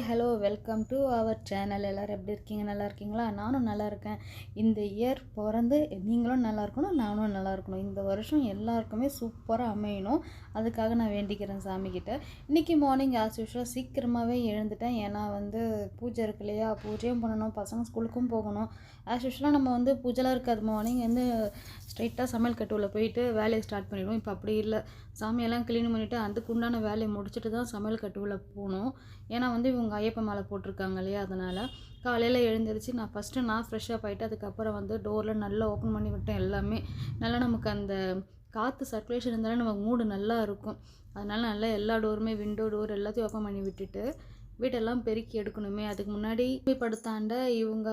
Hello welcome to our channel. எல்லோரும் எப்படி இருக்கீங்க? நல்லா இருக்கீங்களா? நானும் நல்லா இருக்கேன். இந்த இயர் பிறந்து நீங்களும் நல்லா இருக்கணும், நானும் நல்லா இருக்கணும். இந்த வருஷம் எல்லாருக்குமே சூப்பராக அமையணும். அதுக்காக நான் வேண்டிக்கிறேன் சாமிக்கிட்ட. இன்றைக்கி மார்னிங் ஆஸ் யூஷுவல் சீக்கிரமாகவே எழுந்துட்டேன். ஏன்னா பூஜை இருக்கு இல்லையா, பூஜையும் பண்ணணும், பசங்க ஸ்கூலுக்கும் போகணும். ஆஸ் யூஷுவலாக நம்ம பூஜைலாம் இருக்காது. மார்னிங் ஸ்ட்ரைட்டாக சமையல் கட்டுவில் போயிட்டு வேலையை ஸ்டார்ட் பண்ணிவிடுவோம். இப்போ அப்படி இல்லை, சாமியெல்லாம் க்ளீன் பண்ணிவிட்டு அதுக்கு உண்டான வேலையை முடிச்சுட்டு தான் சமையல் கட்டுவில் போகணும். ஏன்னா இவங்க ஐயப்ப மாலை போட்டிருக்காங்க இல்லையா, அதனால் காலையில் எழுந்திரிச்சு நான் ஃப்ரெஷ்ஷப் ஆகிட்டு அதுக்கப்புறம் டோரில் நல்லா ஓப்பன் பண்ணி விட்டேன். எல்லாமே நல்லா நமக்கு அந்த காற்று சர்க்குலேஷன் இருந்தாலும் நமக்கு மூடு நல்லா இருக்கும். அதனால் நல்லா எல்லா டோருமே விண்டோ டோர் எல்லாத்தையும் ஓப்பன் பண்ணி விட்டுட்டு வீட்டெல்லாம் பெருக்கி எடுக்கணுமே. அதுக்கு முன்னாடி படுத்தாண்ட இவங்க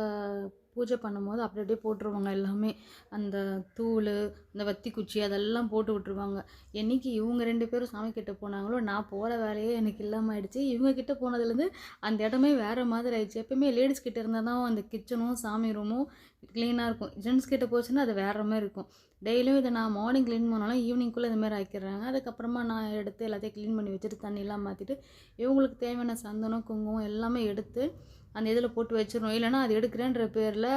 பூஜை பண்ணும்போது அப்படி அப்படியே போட்டுருவாங்க எல்லாமே. அந்த தூள், இந்த வத்தி குச்சி அதெல்லாம் போட்டு விட்ருவாங்க. என்றைக்கு இவங்க 2 பேரும் சாமி கிட்ட போனாங்களோ நான் போகிற வேலையே எனக்கு இல்லாமல் ஆயிடுச்சு. இவங்க கிட்ட போனதுலேருந்து அந்த இடமே வேறு மாதிரி ஆயிடுச்சு. எப்பயுமே லேடிஸ் கிட்ட இருந்தால் தான் அந்த கிச்சனும் சாமி ரூமும் க்ளீனாக இருக்கும். ஜென்ட்ஸ் கிட்ட போச்சுன்னா அது வேறு மாதிரி இருக்கும். டெய்லியும் இதை நான் மார்னிங் க்ளீன் பண்ணாலும் ஈவினிங்குள்ளே இதுமாதிரி ஆக்கிடுறாங்க. அதுக்கப்புறமா நான் எடுத்து எல்லாத்தையும் க்ளீன் பண்ணி வச்சுட்டு தண்ணியெல்லாம் மாற்றிட்டு இவங்களுக்கு தேவையான சந்தனம், குங்குமம் எல்லாமே எடுத்து அந்த இதில் போட்டு வச்சிடணும். இல்லைனா அது எடுக்கிறேன்ற பேரில்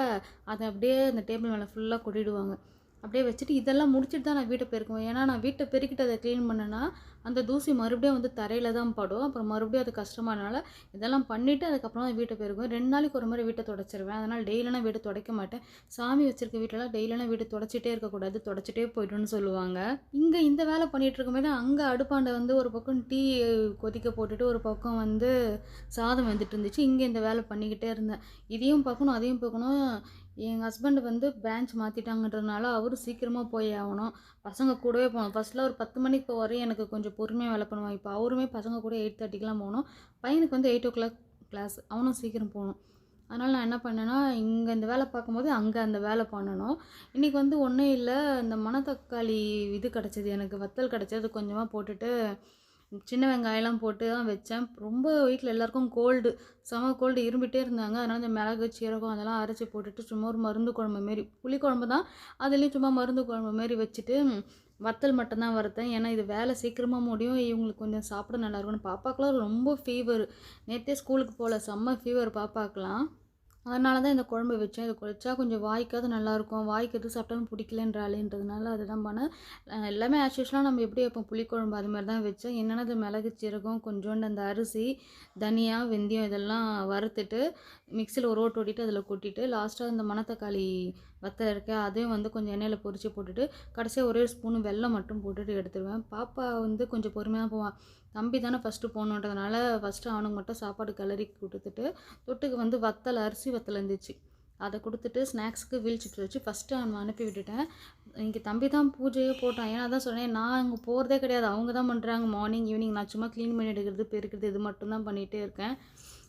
அதை அப்படியே அந்த டேபிள் மேலே ஃபுல்லாக கொட்டிடுவாங்க. அப்படியே வச்சுட்டு இதெல்லாம் முடிச்சுட்டு தான் நான் வீட்டை பெருக்குவேன். ஏன்னா நான் வீட்டை பெருக்கிட்டு அதை க்ளீன் பண்ணேன்னா அந்த தூசி மறுபடியும் தரையில் தான் படும். அப்புறம் மறுபடியும் அது கஷ்டமானால இதெல்லாம் பண்ணிவிட்டு அதுக்கப்புறம் தான் வீட்டை பெருக்குவேன். 2 நாளைக்கு ஒரு மாதிரி வீட்டை தொடச்சிருவேன். அதனால் டெய்லியெல்லாம் வீட்டை துடைக்க மாட்டேன். சாமி வச்சுருக்க வீட்டிலலாம் டெய்லியெல்லாம் வீட்டை தொடச்சிட்டே இருக்கக்கூடாது, தொடச்சிட்டே போய்ட்டுன்னு சொல்லுவாங்க. இங்கே இந்த வேலை பண்ணிகிட்டு இருக்கும்போது அங்கே அடுப்பாண்டை ஒரு பக்கம் டீ கொதிக்க போட்டுட்டு ஒரு பக்கம் சாதம் வந்துட்டு இருந்துச்சு. இங்கே இந்த வேலை பண்ணிக்கிட்டே இருந்தேன். இதையும் பார்க்கணும் அதையும் பார்க்கணும். எங்கள் ஹஸ்பண்ட் பிரான்ச் மாற்றிட்டாங்கன்றதுனால அவரும் சீக்கிரமாக போய் ஆகணும். பசங்க கூடவே போகணும். ஃபஸ்ட்டில் ஒரு 10 மணிக்கு போவார், எனக்கு கொஞ்சம் பொறுமையாக வேலை பண்ணுவான். இப்போ அவருமே பசங்க கூட 8:30க்கெலாம் போகணும். பையனுக்கு 8 o'clock கிளாஸ், அவனும் சீக்கிரம் போகணும். அதனால் நான் என்ன பண்ணேன்னா இங்கே இந்த வேலை பார்க்கும்போது அங்கே அந்த வேலை பண்ணணும். இன்றைக்கி ஒன்றும் இல்லை, இந்த மணத்தக்காளி இது கிடச்சிது, எனக்கு வத்தல் கிடச்சது. கொஞ்சமாக போட்டுட்டு சின்ன வெங்காயம்லாம் போட்டு தான் வச்சேன். ரொம்ப வீட்டில் எல்லாருக்கும் கோல்டு, செம கோல்டு, இரும்பிகிட்டே இருந்தாங்க. அதனால் இந்த மிளகு, சீரகம் அதெல்லாம் அரைச்சி போட்டுட்டு சும்மா ஒரு மருந்து குழம்பு மாரி, புளிக்குழம்பு தான், அதுலேயும் சும்மா மருந்து குழம்பு மாரி வச்சுட்டு வத்தல் மட்டும்தான் வறுத்தேன். ஏன்னா இது வேலை சீக்கிரமாக முடியும், இவங்களுக்கு கொஞ்சம் சாப்பிட நல்லாயிருக்கும்னு. பாப்பாக்கெலாம் ரொம்ப ஃபீவர், நேற்றே ஸ்கூலுக்கு போகல, செம்ம ஃபீவர் பாப்பாக்கெலாம். அதனால தான் இந்த குழம்பு வச்சேன். இது வச்சா கொஞ்சம் வாய்க்காவது நல்லாயிருக்கும். வாய்க்கு எது சாப்பிட்டாலும் பிடிக்கலன்றாலேன்றதுனால அதை தான் பண்ணேன். எல்லாமே ஆஸ் யூஷுவலாக நம்ம எப்படி வைப்போம் புளிக்குழம்பு அது மாதிரி தான் வச்சேன். என்னென்னா அது மிளகு, சீரகம், கொஞ்சோண்டு அந்த அரிசி, தனியா, வெந்தயம் இதெல்லாம் வறுத்துட்டு மிக்சியில் ஒரு ஓட்டு ஓட்டிட்டு அதில் கொட்டிட்டு லாஸ்ட்டாக இந்த மணத்தக்காளி வத்தல் இருக்க அதையும் கொஞ்சம் எண்ணெயில் பொரித்து போட்டுட்டு கடைசியாக ஒரே ஸ்பூனு வெல்லம் மட்டும் போட்டுட்டு எடுத்துடுவேன். பாப்பா கொஞ்சம் பொறுமையாக போவான். தம்பி தானே ஃபஸ்ட்டு போகணுன்றதுனால ஃபஸ்ட்டு அவனுக்கு மட்டும் சாப்பாடு கிளறி கொடுத்துட்டு தொட்டுக்கு வத்தல், அரிசி வத்தல் இருந்துச்சு, அதை கொடுத்துட்டு ஸ்நாக்ஸுக்கு வீல் சிப்ஸ் வச்சு ஃபஸ்ட்டு அவனை அனுப்பி விட்டுட்டேன். இங்கே தம்பி தான் பூஜையே போட்டான். ஏன்னா தான் சொன்னேன், நான் அங்கே போகிறதே கிடையாது, அவங்க தான் பண்ணுறாங்க மார்னிங் ஈவினிங். நான் சும்மா க்ளீன் பண்ணி எடுக்கிறது, பெருக்கிறது இது மட்டும்தான் பண்ணிகிட்டே இருக்கேன்.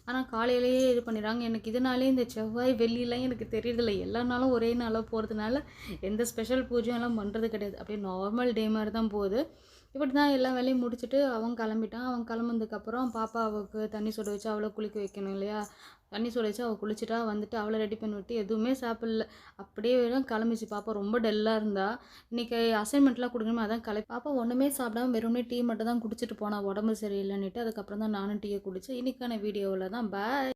ஆனால் காலையிலேயே இது பண்ணிடுறாங்க. எனக்கு இதனாலே இந்த செவ்வாய் வெள்ளிலாம் எனக்கு தெரியறதில்ல. எல்லா நாளும் ஒரே நாளாக போகிறதுனால எந்த ஸ்பெஷல் பூஜையும் எல்லாம் பண்ணுறது கிடையாது. அப்படியே நார்மல் டே மாதிரி தான் போகுது. இப்படி தான் எல்லா வேலையும் முடிச்சுட்டு அவன் கிளம்பிட்டான். அவன் கிளம்புனதுக்கப்புறம் பாப்பாவுக்கு தண்ணி சுட வச்சு அவளை குளிக்க வைக்கணும் இல்லையா, தண்ணி சுட வச்சு அவள் குளிச்சுட்டா, அவளை ரெடி பண்ணி விட்டு எதுவுமே சாப்பிடல, அப்படியே தான் கிளம்பிச்சு. பாப்பா ரொம்ப டல்லாக இருந்தா. இன்றைக்கி அசைன்மெண்ட்லாம் கொடுக்கணுமே, அதான் பாப்பா ஒன்றுமே சாப்பிடாம வெறுமனே டீ மட்டும் தான் குடிச்சிட்டு போனால் உடம்பு சரியில்லைன்னுட்டு. அதுக்கப்புறம் தான் நானும் டீயை குடித்தேன். இன்றைக்கான வீடியோவில் தான் பாய்.